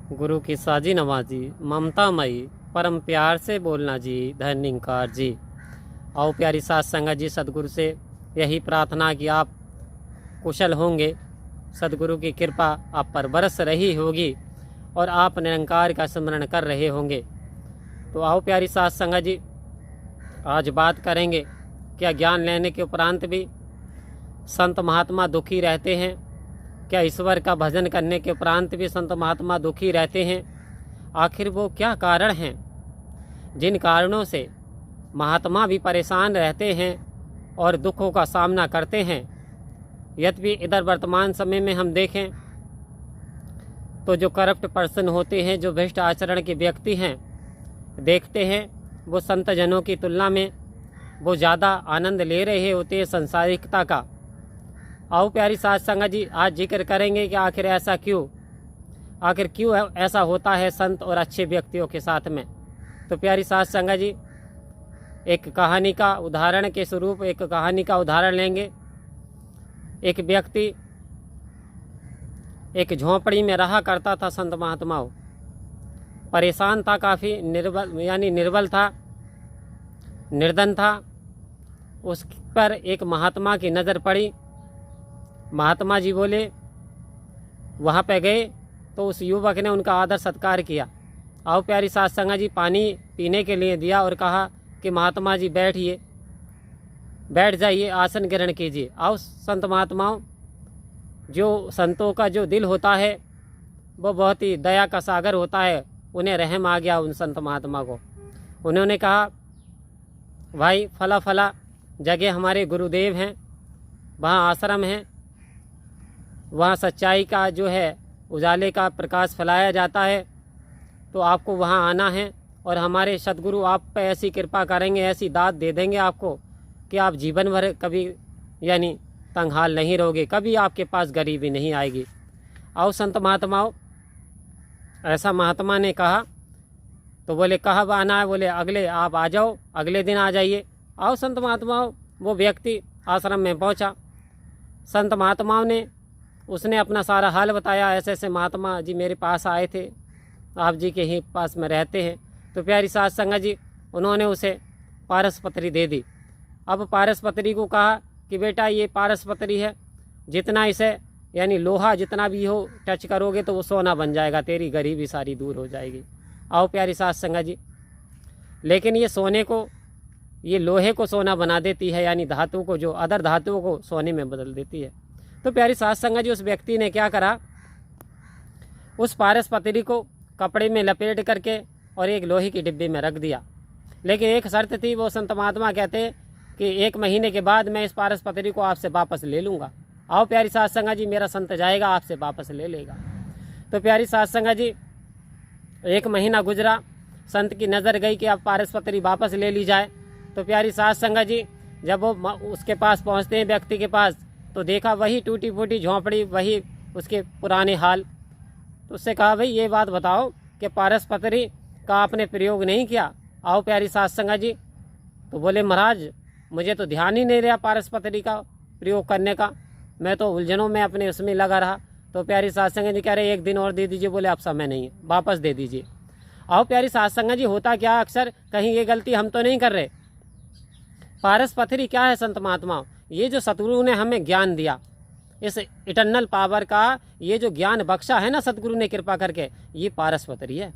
गुरु की साजी नवाजी ममता मई परम प्यार से बोलना जी धन निंकार जी। आओ प्यारी साथ संगत जी, सदगुरु से यही प्रार्थना कि आप कुशल होंगे, सदगुरु की कृपा आप पर बरस रही होगी और आप निरंकार का स्मरण कर रहे होंगे। तो आओ प्यारी साथ संगत जी, आज बात करेंगे क्या ज्ञान लेने के उपरांत भी संत महात्मा दुखी रहते हैं? क्या ईश्वर का भजन करने के उपरांत भी संत महात्मा दुखी रहते हैं? आखिर वो क्या कारण हैं जिन कारणों से महात्मा भी परेशान रहते हैं और दुखों का सामना करते हैं? यद्यपि इधर वर्तमान समय में हम देखें तो जो करप्ट पर्सन होते हैं, जो भ्रष्ट आचरण के व्यक्ति हैं, देखते हैं वो संत जनों की तुलना में वो ज़्यादा आनंद ले रहे होते हैं संसारिकता का। आओ प्यारी साथ संगत जी, आज जिक्र करेंगे कि आखिर ऐसा क्यों, आखिर क्यों ऐसा होता है संत और अच्छे व्यक्तियों के साथ में। तो प्यारी साथ संगत जी, एक कहानी का उदाहरण के स्वरूप एक कहानी का उदाहरण लेंगे। एक व्यक्ति एक झोंपड़ी में रहा करता था। संत महात्माओं, परेशान था, काफ़ी निर्बल था, निर्धन था। उस पर एक महात्मा की नज़र पड़ी। महात्मा जी बोले, वहाँ पे गए तो उस युवक ने उनका आदर सत्कार किया। आओ प्यारी साथ संगत जी, पानी पीने के लिए दिया और कहा कि महात्मा जी बैठिए, बैठ जाइए, आसन ग्रहण कीजिए। आओ संत महात्माओं, जो संतों का जो दिल होता है वो बहुत ही दया का सागर होता है। उन्हें रहम आ गया उन संत महात्मा को। उन्होंने कहा, भाई फला फला जगह हमारे गुरुदेव हैं, वहाँ आश्रम है, वहाँ सच्चाई का जो है उजाले का प्रकाश फैलाया जाता है, तो आपको वहाँ आना है और हमारे सदगुरु आप पे ऐसी कृपा करेंगे, ऐसी दात दे देंगे आपको कि आप जीवन भर कभी तंगहाल नहीं रहोगे, कभी आपके पास गरीबी नहीं आएगी। आओ संत महात्माओं, ऐसा महात्मा ने कहा। तो बोले कहाँ आना है? बोले अगले, आप आ जाओ, अगले दिन आ जाइए। आओ संत महात्माओं, वो व्यक्ति आश्रम में पहुंचा। संत महात्माओं ने उसने अपना सारा हाल बताया, ऐसे ऐसे महात्मा जी मेरे पास आए थे, आप जी के ही पास में रहते हैं। तो प्यारी साथ संगत जी, उन्होंने उसे पारस पत्री दे दी। अब पारस पत्री को कहा कि बेटा ये पारस पत्री है, जितना इसे लोहा जितना भी हो टच करोगे तो वो सोना बन जाएगा, तेरी गरीबी सारी दूर हो जाएगी। आओ प्यारी साथ संगत जी, लेकिन ये सोने को, ये लोहे को सोना बना देती है, धातु को, जो अदर धातुओं को सोने में बदल देती है। तो प्यारी साथ संगत जी, उस व्यक्ति ने क्या करा, उस पारस पत्री को कपड़े में लपेट करके और एक लोहे की डिब्बे में रख दिया। लेकिन एक शर्त थी, वो संत महात्मा कहते कि 1 महीने के बाद मैं इस पारस पत्री को आपसे वापस ले लूँगा। आओ प्यारी साथ संगत जी, मेरा संत जाएगा, आपसे वापस ले लेगा। तो प्यारी साथ संगत जी, 1 महीना गुजरा, संत की नज़र गई कि अब पारस पत्री वापस ले ली जाए। तो प्यारी साथ संगत जी, जब वो उसके पास पहुँचते हैं व्यक्ति के पास, तो देखा वही टूटी फूटी झोंपड़ी, वही उसके पुराने हाल। तो उससे कहा, भाई ये बात बताओ कि पारस पत्री का आपने प्रयोग नहीं किया? आओ प्यारी साथ संगत जी, तो बोले महाराज मुझे तो ध्यान ही नहीं रहा पारस पत्री का प्रयोग करने का, मैं तो उलझनों में अपने उसमें लगा रहा। तो प्यारी साथ संगत जी कह रहे 1 दिन और दे दीजिए। बोले अब समय नहीं है, वापस दे दीजिए। आओ प्यारी साथ संगत जी, होता क्या अक्सर, कहीं ये गलती हम तो नहीं कर रहे। पारस पत्री क्या है संत महात्माओं? ये जो सतगुरु ने हमें ज्ञान दिया, इस इटर्नल पावर का ये जो ज्ञान बख्शा है ना सतगुरु ने कृपा करके, ये पारस पत्री है।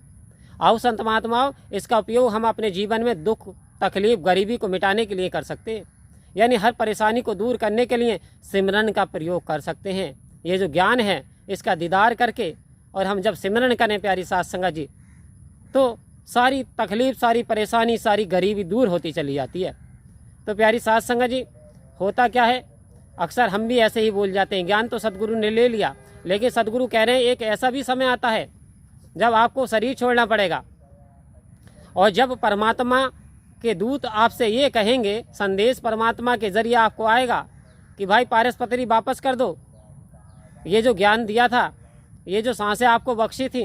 आओ संत महात्माओं, इसका उपयोग हम अपने जीवन में दुख तकलीफ गरीबी को मिटाने के लिए कर सकते हैं, हर परेशानी को दूर करने के लिए सिमरन का प्रयोग कर सकते हैं। ये जो ज्ञान है इसका दीदार करके और हम जब सिमरन करें प्यारी साथ संगत जी, तो सारी तकलीफ, सारी परेशानी, सारी गरीबी दूर होती चली जाती है। तो प्यारी साथ संगत जी, होता क्या है, अक्सर हम भी ऐसे ही बोल जाते हैं, ज्ञान तो सदगुरु ने ले लिया, लेकिन सदगुरु कह रहे हैं एक ऐसा भी समय आता है जब आपको शरीर छोड़ना पड़ेगा, और जब परमात्मा के दूत आपसे ये कहेंगे, संदेश परमात्मा के जरिए आपको आएगा कि भाई पारस पत्री वापस कर दो, ये जो ज्ञान दिया था, ये जो सांसें आपको बख्शी थी,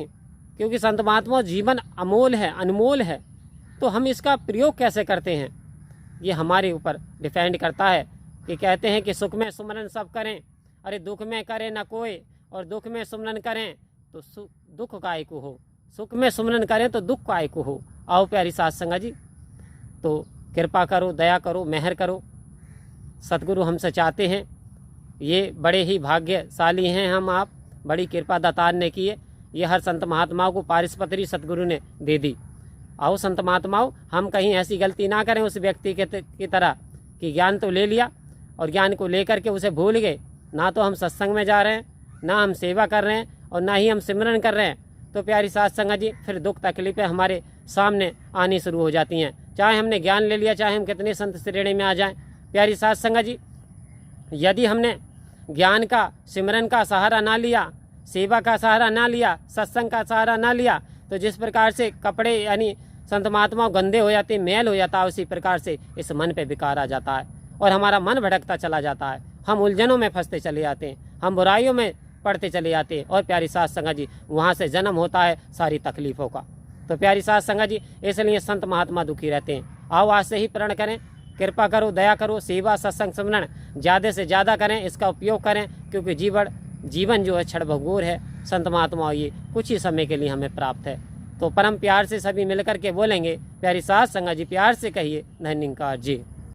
क्योंकि संत महात्मा जीवन अमोल है, अनमोल है, तो हम इसका प्रयोग कैसे करते हैं ये हमारे ऊपर डिपेंड करता है। कि कहते हैं कि सुख में सुमरन सब करें, अरे दुख में करे न कोई, और दुख में सुमरन करें तो दुख काय को हो, सुख में सुमरन करें तो दुख काय को हो। आओ प्यारी साध संगत जी, तो कृपा करो, दया करो, मेहर करो। सतगुरु हमसे चाहते हैं, ये बड़े ही भाग्यशाली हैं हम आप, बड़ी कृपा दातार ने की है। ये हर संत महात्माओं को पारिशपत्री सतगुरु ने दे दी। आओ संत महात्माओं, हम कहीं ऐसी गलती ना करें उस व्यक्ति की तरह कि ज्ञान तो ले लिया और ज्ञान को लेकर के उसे भूल गए। ना तो हम सत्संग में जा रहे हैं, ना हम सेवा कर रहे हैं और ना ही हम सिमरन कर रहे हैं। तो प्यारी साध संगत जी, फिर दुख तकलीफें हमारे सामने आनी शुरू हो जाती हैं। चाहे हमने ज्ञान ले लिया, चाहे हम कितने संत श्रेणी में आ जाएं। प्यारी साध संगत जी, यदि हमने ज्ञान का, सिमरन का सहारा ना लिया, सेवा का सहारा ना लिया, सत्संग का सहारा ना लिया, तो जिस प्रकार से कपड़े यानी संत महात्मा गंदे हो जाते, मैल हो जाता है, उसी प्रकार से इस मन पे विकार आ जाता है और हमारा मन भटकता चला जाता है। हम उलझनों में फंसते चले जाते हैं, हम बुराइयों में पड़ते चले जाते हैं और प्यारी साध संगत जी, वहाँ से जन्म होता है सारी तकलीफ़ों का। तो प्यारी साध संगत जी, इसलिए संत महात्मा दुखी रहते हैं। आओ आज से ही प्रण करें, कृपा करो, दया करो, सेवा सत्संग सिमरन ज़्यादा से ज़्यादा करें, इसका उपयोग करें, क्योंकि जीवन जो है क्षण भंगुर है। संत महात्मा ये कुछ ही समय के लिए हमें प्राप्त है। तो परम प्यार से सभी मिलकर के बोलेंगे, प्यारी साध संगत जी, प्यार से कहिए, धन्यवाद जी।